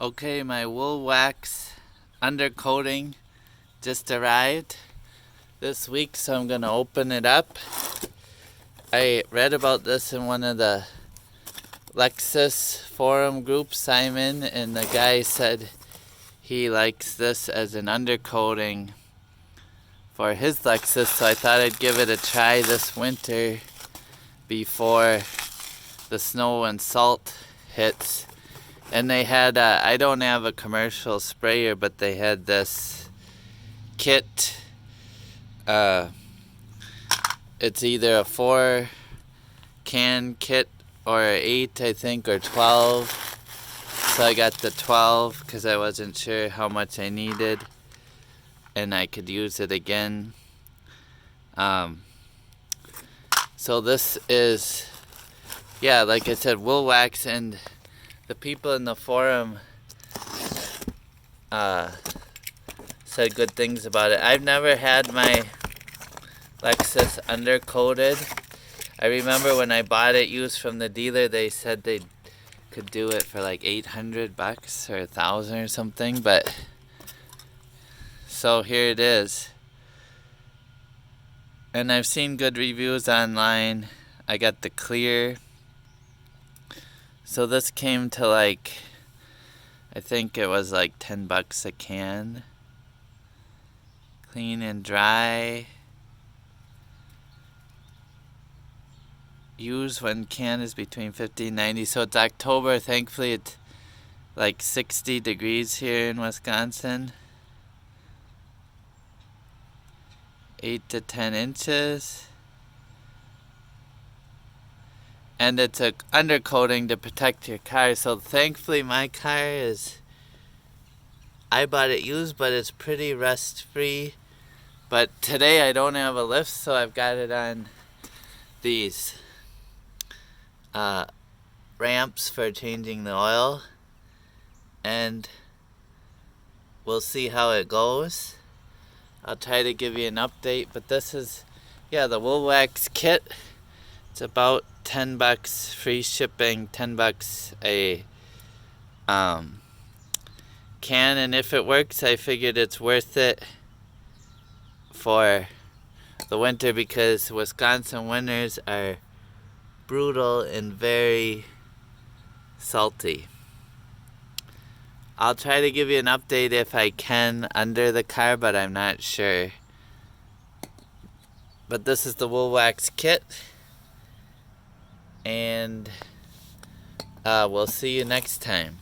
Okay, my Woolwax Undercoating just arrived this week, so I'm gonna open it up. I read about this in one of the Lexus forum groups I'm in, and the guy said he likes this as an undercoating for his Lexus, so I thought I'd give it a try this winter before the snow and salt hits. And they had, I don't have a commercial sprayer, but they had this kit. It's either a 4-can kit or 8, I think, or 12. So I got the 12 because I wasn't sure how much I needed, and I could use it again. So this is, yeah, like I said, Woolwax, and the people in the forum said good things about it. I've never had my Lexus undercoated. I remember when I bought it used from the dealer, they said they could do it for like $800 or $1,000 or something, but so here it is. And I've seen good reviews online. I got the clear. So this came to like, I think it was like $10 a can. Clean and dry. Use when can is between 50 and 90. So it's October. Thankfully it's like 60 degrees here in Wisconsin. 8 to 10 inches. And it's a undercoating to protect your car. So thankfully my car is, I bought it used, but it's pretty rust free. But today I don't have a lift, so I've got it on these ramps for changing the oil. And we'll see how it goes. I'll try to give you an update, but this is, yeah, the Woolwax kit. It's about $10 free shipping, $10 a can, and if it works, I figured it's worth it for the winter because Wisconsin winters are brutal and very salty. I'll try to give you an update if I can under the car, but I'm not sure. But this is the Woolwax kit. And we'll see you next time.